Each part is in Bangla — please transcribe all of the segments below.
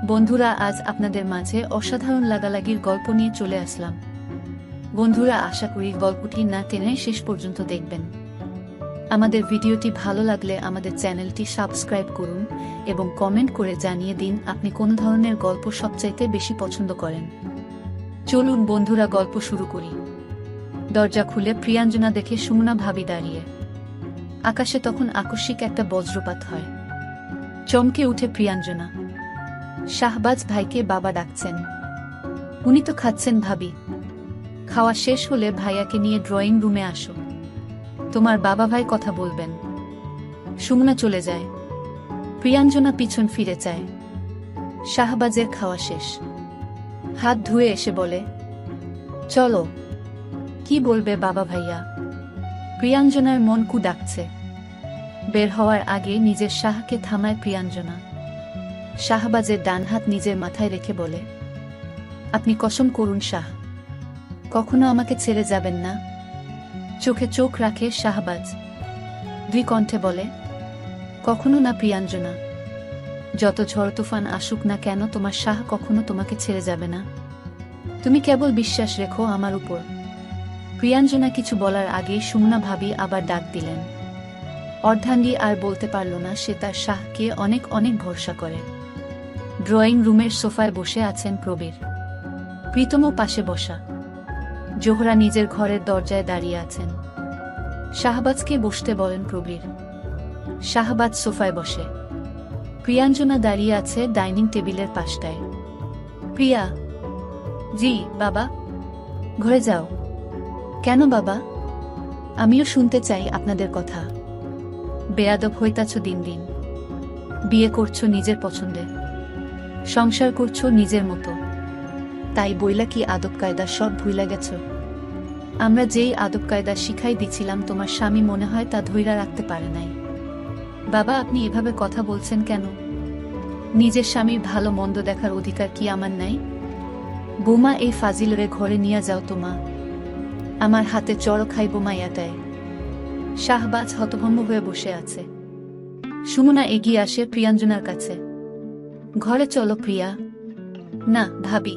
বন্ধুরা, আজ আপনাদের মাঝে অসাধারণ লাগালাগির গল্প নিয়ে চলে আসলাম। বন্ধুরা, আশা করি গল্পটি না টেনে শেষ পর্যন্ত দেখবেন। আমাদের ভিডিওটি ভালো লাগলে আমাদের চ্যানেলটি সাবস্ক্রাইব করুন এবং কমেন্ট করে জানিয়ে দিন আপনি কোন ধরনের গল্প সবচাইতে বেশি পছন্দ করেন। চলুন বন্ধুরা, গল্প শুরু করি। দরজা খুলে প্রিয়াঞ্জনা দেখে সুমনা ভাবি দাঁড়িয়ে। আকাশে তখন আকস্মিক একটা বজ্রপাত হয়। চমকে উঠে প্রিয়াঞ্জনা। শাহবাজ ভাইকে বাবা ডাকছেন। উনি তো খাচ্ছেন ভাবি। খাওয়া শেষ হলে ভাইয়াকে নিয়ে ড্রয়িং রুমে আসো, তোমার বাবা ভাই কথা বলবেন। সুমনা চলে যায়। প্রিয়াঞ্জনা পিছন ফিরে চায়। শাহবাজের খাওয়া শেষ। হাত ধুয়ে এসে বলে, চলো। কি বলবে বাবা ভাইয়া? প্রিয়াঞ্জনার মন কু ডাকছে। বের হওয়ার আগে নিজের শাহকে থামায় প্রিয়াঞ্জনা। শাহবাজের ডান হাত নিজের মাথায় রেখে বলে, আপনি কসম করুন শাহ, কখনো আমাকে ছেড়ে যাবেন না। চোখে চোখ রাখে শাহবাজ। দুই কণ্ঠে বলে, কখনো না প্রিয়াঞ্জনা। যত ঝড় তুফান আসুক না কেন, তোমার শাহ কখনো তোমাকে ছেড়ে যাবে না। তুমি কেবল বিশ্বাস রেখো আমার উপর। প্রিয়াঞ্জনা কিছু বলার আগেই সুমনা ভাবি আবার ডাক দিলেন। অর্ধাঙ্গী আর বলতে পারল না সে তার শাহকে অনেক অনেক ভরসা করে। ড্রয়িং রুমের সোফায় বসে আছেন প্রবীর। প্রীতমও পাশে বসা। জোহরা নিজের ঘরের দরজায় দাঁড়িয়ে আছেন। শাহবাজকে বসতে বলেন প্রবীর। শাহবাজ সোফায় বসে। প্রিয়াঞ্জনা দাঁড়িয়ে আছে ডাইনিং টেবিলের পাশটায়। প্রিয়া। জি বাবা। ঘরে যাও। কেন বাবা? আমিও শুনতে চাই আপনাদের কথা। বেয়াদব হইতাছ দিন দিন। বিয়ে করছো নিজের পছন্দে, সংসার করছো নিজের মতো, তাই বইলা কি আদব কায়দা সব ভুইলা গেছ? আমরা যেই আদব কায়দা শিখাই দিছিলাম তোমার স্বামী মনে হয় তা ধইরা রাখতে পারে নাই। বাবা, আপনি এভাবে কথা বলছেন কেন? নিজের স্বামীর ভালো মন্দ দেখার অধিকার কি আমার নাই? বৌমা, এই ফাজিলরে ঘরে নিয়ে যাও তো মা। আমার হাতে চড় খাইব মাইয়াটায়। শাহবাজ হতভম্ব হয়ে বসে আছে। সুমনা এগিয়ে আসে প্রিয়াঞ্জনার কাছে। ঘরে চলো প্রিয়া। না ভাবি,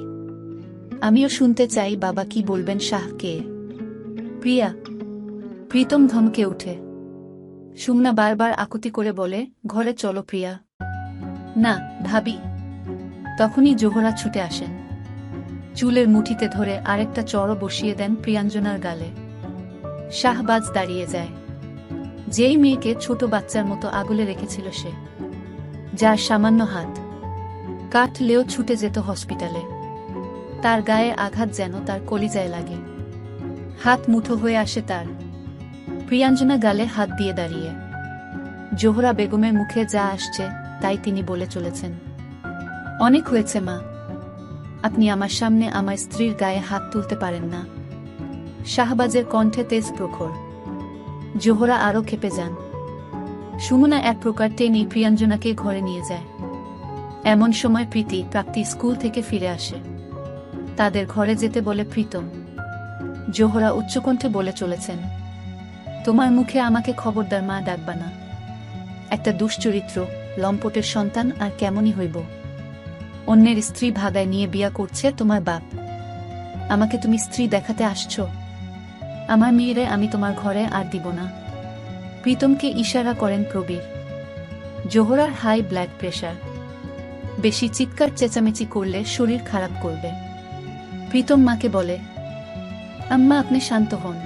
আমিও শুনতে চাই বাবা কি বলবেন শাহকে। প্রিয়া। প্রীতম ধমকে উঠে। সুমনা বারবার আকুতি করে বলে, ঘরে চলো প্রিয়া। না ভাবি। তখনই জোহরা ছুটে আসেন। চুলের মুঠিতে ধরে আরেকটা চড় বসিয়ে দেন প্রিয়াঞ্জনার গালে। শাহবাজ দাঁড়িয়ে যায়। যেই মেয়েকে ছোট বাচ্চার মতো আগলে রেখেছিল সে, যার সামান্য হাত কাটলেও ছুটে যেত হসপিটালে, তার গায়ে আঘাত যেন তার কলিজায় লাগে। হাত মুঠো হয়ে আসে তার। প্রিয়াঞ্জনা গালে হাত দিয়ে দাঁড়িয়ে। জোহরা বেগমের মুখে যা আসছে তাই তিনি বলে চলেছেন, অনেক হয়েছে মা। আপনি আমার সামনে আমার স্ত্রীর গায়ে হাত তুলতে পারেন না। শাহবাজের কণ্ঠে তেজ প্রখর। জোহরা আরও ক্ষেপে যান। সুমনা এক প্রকার টেনে প্রিয়াঞ্জনাকে ঘরে নিয়ে যায়। এমন সময় প্রাপ্তি স্কুল থেকে ফিরে আসে। তাদের ঘরে যেতে বলে প্রীতম। জোহরা উচ্চকণ্ঠে বলে চলেছেন, তোমার মুখে আমাকে খবরদার মা ডাকবা না। একটা দুশ্চরিত্র লম্পটের সন্তান আর কেমনই হইব। অন্যের স্ত্রী ভাগায় নিয়ে বিয়া করছে তোমার বাপ। আমাকে তুমি স্ত্রী দেখাতে আসছো? আমার মেয়েরে আমি তোমার ঘরে আর দিব না। প্রীতমকে ইশারা করেন প্রবীর। জোহরার হাই ব্লাড প্রেশার। বেশি চিৎকার চেঁচামেচি করলে শরীর খারাপ করবে। প্রীতম মাকে বলে, আম্মা আপনি শান্ত হন,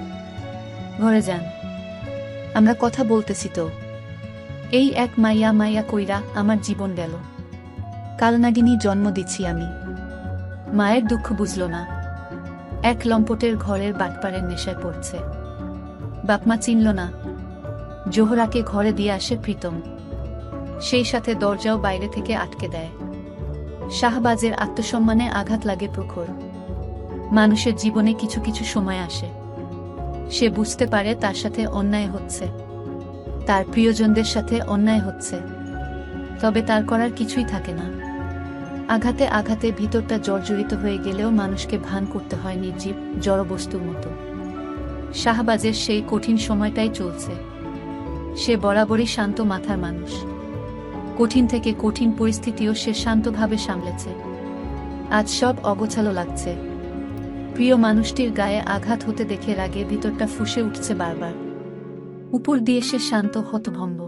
ঘরে যান, আমরা কথা বলতেছি তো। এই এক মাইয়া মাইয়া কইরা আমার জীবন গেল। কালনাগিনী জন্ম দিচ্ছি আমি। মায়ের দুঃখ বুঝল না। এক লম্পটের ঘরের বাটপাড়ের নেশায় পড়ছে। বাপমা চিনল না। জোহরাকে ঘরে দিয়ে আসে প্রীতম। সেই সাথে দরজাও বাইরে থেকে আটকে দেয়। শাহবাজের আত্মসম্মানে আঘাত লাগে প্রখর। মানুষের জীবনে কিছু কিছু সময় আসে, সে বুঝতে পারে তার সাথে অন্যায় হচ্ছে, তার প্রিয়জনদের সাথে অন্যায় হচ্ছে, তবে তার করার কিছুই থাকে না। আঘাতে আঘাতে ভিতরটা জর্জরিত হয়ে গেলেও মানুষকে ভান করতে হয় নির্জীব জড়বস্তুর মতো। শাহবাজের সেই কঠিন সময়টাই চলছে। সে বরাবরই শান্ত মাথার মানুষ। কঠিন থেকে কঠিন পরিস্থিতিও সে শান্তভাবে সামলেছে। আজ সব অগোছালো লাগছে। প্রিয় মানুষটির গায়ে আঘাত হতে দেখে রাগে ভিতরটা ফুঁসে উঠছে বারবার। উপর দিয়ে সে শান্ত, হতভম্ব।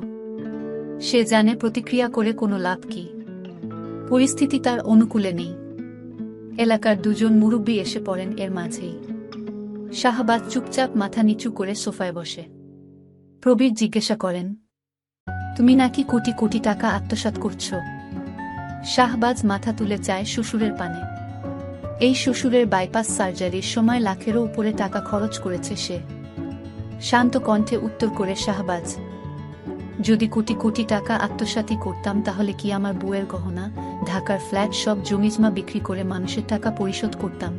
সে জানে প্রতিক্রিয়া করে কোনো লাভ কি। পরিস্থিতি তার অনুকূলে নেই। এলাকার দুজন মুরব্বী এসে পড়েন এর মাঝেই। শাহবাজ চুপচাপ মাথা নিচু করে সোফায় বসে। প্রবীর জিজ্ঞাসা করেন, তুমি নাকি কোটি কোটি টাকা আত্মসাৎ করছো? শাহবাজ মাথা তুলে চায় শ্বশুরের পানে। এই শ্বশুরের বাইপাস সার্জারির সময় লাখেরও উপরে টাকা খরচ করেছে সে। শান্ত কণ্ঠে উত্তর করে শাহবাজ, যদি কোটি কোটি টাকা আত্মসাৎই করতাম তাহলে কি আমার বউয়ের গহনা, ঢাকার ফ্ল্যাট সব জমিজমা বিক্রি করে মানুষের টাকা পরিশোধ করতাম?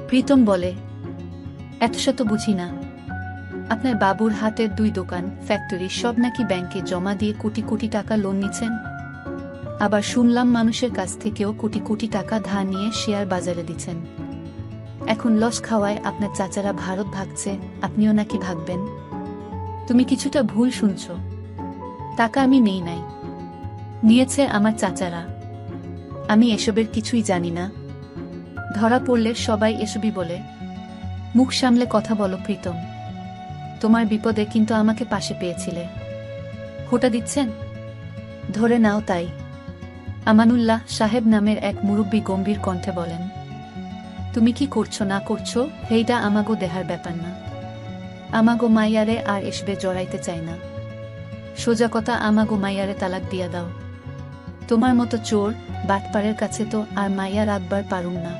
প্রীতম বলে, এত শত বুঝি না। আপনার বাবুর হাতের 2 দোকান, ফ্যাক্টরি সব নাকি ব্যাংকে জমা দিয়ে কোটি কোটি টাকা লোন নিচ্ছেন। আবার শুনলাম মানুষের কাছ থেকেও কোটি কোটি টাকা ধার নিয়ে শেয়ার বাজারে দিচ্ছেন। এখন লস খাওয়ায় আপনার চাচারা ভারত ভাগছে, আপনিও নাকি ভাগবেন। তুমি কিছুটা ভুল শুনছ। টাকা আমি নেই নাই, নিয়েছে আমার চাচারা। আমি এসবের কিছুই জানি না। ধরা পড়লে সবাই এসবই বলে। মুখ সামলে কথা বলো প্রীতম। তোমার বিপদে কিন্তু আমাকে পাশে পেয়েছিলে। হোটা দিচ্ছেন? ধরে নাও তাই। আমানুল্লাহ সাহেব নামের এক মুরব্বী গম্ভীর কণ্ঠে বলেন, তুমি কি করছো না করছো হেইটা আমাগো দেহার ব্যাপার না। আমাগো মাইয়ারে আর এসবে জড়াইতে চাই না। সোজা কথা, আমাগো মাইয়ারে তালাক দিয়া দাও। তোমার মতো চোর বাটপারের কাছে তো আর মাইয়া রাখবার পারুম না।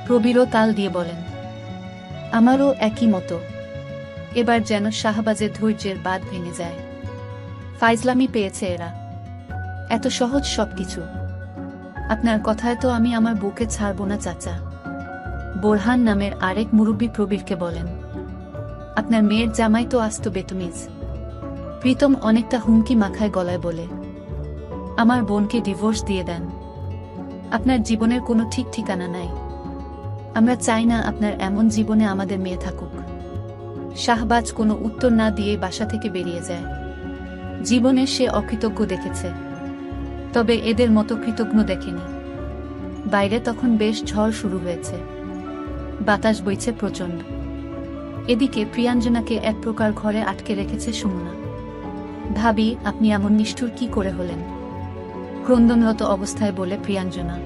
প্রবীরও তাল দিয়ে বলেন, আমারও একই মতো। এবার যেন শাহবাজের ধৈর্যের বাঁধ ভেঙে যায়। ফাইজলামি পেয়েছে এরা। এত সহজ সবকিছু। আপনার কথায় তো আমি আমার বউকে ছাড়ব না চাচা। বোরহান নামের আরেক মুরব্বী প্রবীরকে বলেন, আপনার মেয়ের জামাই তো আস্ত বেতমিজ। প্রীতম অনেকটা হুমকি মাখায় গলায় বলে, আমার বোনকে ডিভোর্স দিয়ে দেন। আপনার জীবনের কোনো ঠিক ঠিকানা নাই। আমরা চাই না আপনার এমন জীবনে আমাদের মেয়ে থাকুক। শাহবাজ কোনো উত্তর না দিয়ে বাসা থেকে বেরিয়ে যায়। জীবনে সে অকৃতজ্ঞ দেখেছে, তবে এদের মতো কৃতজ্ঞ দেখেনি। বাইরে তখন বেশ ঝড় শুরু হয়েছে। বাতাস বইছে প্রচণ্ড। এদিকে প্রিয়াঞ্জনাকে এক প্রকার ঘরে আটকে রেখেছে সুমনা। ভাবি, আপনি এমন নিষ্ঠুর কি করে হলেন? ক্রন্দনরত অবস্থায় বলে প্রিয়াঞ্জনা।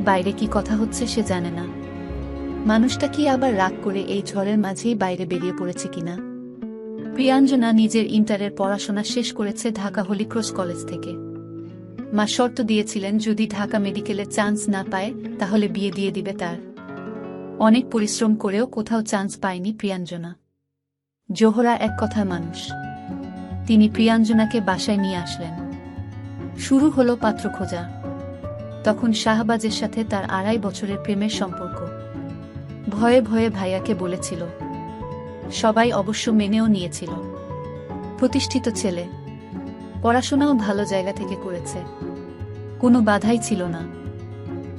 বাইরে কি কথা হচ্ছে সে জানে না। মানুষটা কি আবার রাগ করে এই ঝড়ের মাঝেই বাইরে বেরিয়ে পড়েছে কিনা। প্রিয়াঞ্জনা নিজের ইন্টারের পড়াশোনা শেষ করেছে ঢাকা হলিক্রস কলেজ থেকে। মা শর্ত দিয়েছিলেন যদি ঢাকা মেডিকেলে চান্স না পায় তাহলে বিয়ে দিয়ে দিবে তার। অনেক পরিশ্রম করেও কোথাও চান্স পায়নি প্রিয়াঞ্জনা। জোহরা এক কথার মানুষ। তিনি প্রিয়াঞ্জনাকে বাসায় নিয়ে আসলেন। শুরু হলো পাত্র খোঁজা। তখন শাহবাজের সাথে তার 2.5 বছরের প্রেমের সম্পর্ক। ভয়ে ভয়ে ভাইয়াকে বলেছিল। সবাই অবশ্য মেনেও নিয়েছিল। প্রতিষ্ঠিত ছেলে, পড়াশোনাও ভালো জায়গা থেকে করেছে, কোনো বাধাই ছিল না।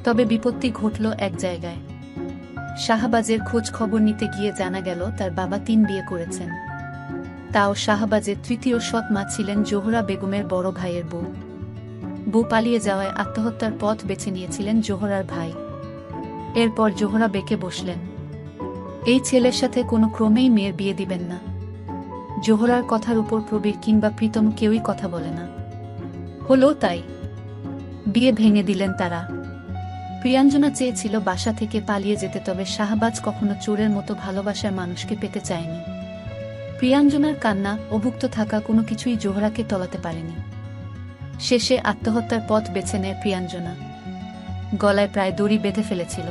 তবে বিপত্তি ঘটল এক জায়গায়। শাহবাজের খোঁজ খবর নিতে গিয়ে জানা গেল তার বাবা 3 বিয়ে করেছেন। তাও শাহবাজের তৃতীয় সৎ মা ছিলেন জোহরা বেগমের বড় ভাইয়ের বউ। বউ পালিয়ে যাওয়ায় আত্মহত্যার পথ বেছে নিয়েছিলেন জোহরার ভাই। এরপর জোহরা বেঁকে বসলেন, এই ছেলের সাথে কোনো ক্রমেই মেয়ের বিয়ে দিবেন না। জোহরার কথার উপর প্রবীর কিংবা প্রীতম কেউই কথা বলে না। হলো তাই, বিয়ে ভেঙে দিলেন তারা। প্রিয়াঞ্জনা চেয়েছিল বাসা থেকে পালিয়ে যেতে, তবে শাহবাজ কখনো চোরের মতো ভালোবাসার মানুষকে পেতে চায়নি। প্রিয়াঞ্জনার কান্না, অভুক্ত থাকা কোনো কিছুই জোহরাকে টলাতে পারেনি। শেষে আত্মহত্যার পথ বেছে নেয় প্রিয়াঞ্জনা। গলায় প্রায় দড়ি বেঁধে ফেলেছিল।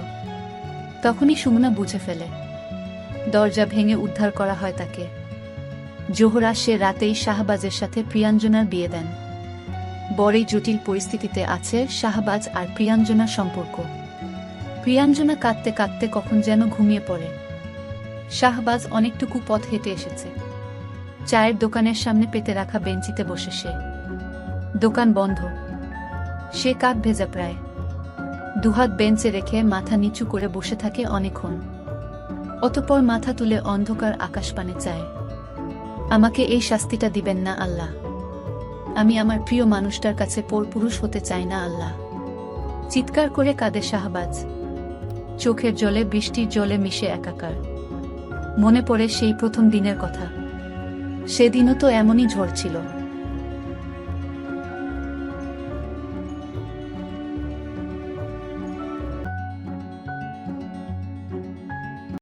তখনই সুমনা বুঝে ফেলে। দরজা ভেঙে উদ্ধার করা হয় তাকে। জোহরা সে রাতেই শাহবাজের সাথে প্রিয়াঞ্জনার বিয়ে দেন। বড়ই জটিল পরিস্থিতিতে আছে শাহবাজ আর প্রিয়াঞ্জনার সম্পর্ক। প্রিয়াঞ্জনা কাঁদতে কাঁদতে কখন যেন ঘুমিয়ে পড়ে। শাহবাজ অনেকটুকু পথ হেঁটে এসেছে। চায়ের দোকানের সামনে পেতে রাখা বেঞ্চিতে বসে সে। দোকান বন্ধ। সে কাক ভেজা প্রায়। দুহাত বেঞ্চে রেখে মাথা নিচু করে বসে থাকে অনেকক্ষণ। অতঃপর মাথা তুলে অন্ধকার আকাশপানে চায়। আমাকে এই শাস্তিটা দিবেন না আল্লাহ। আমি আমার প্রিয় মানুষটার কাছে পরপুরুষ হতে চাই না আল্লাহ। চিৎকার করে কাঁদে শাহবাজ। চোখের জলে বৃষ্টির জলে মিশে একাকার। মনে পড়ে সেই প্রথম দিনের কথা। সেদিনও তো এমনই ঝড় ছিল।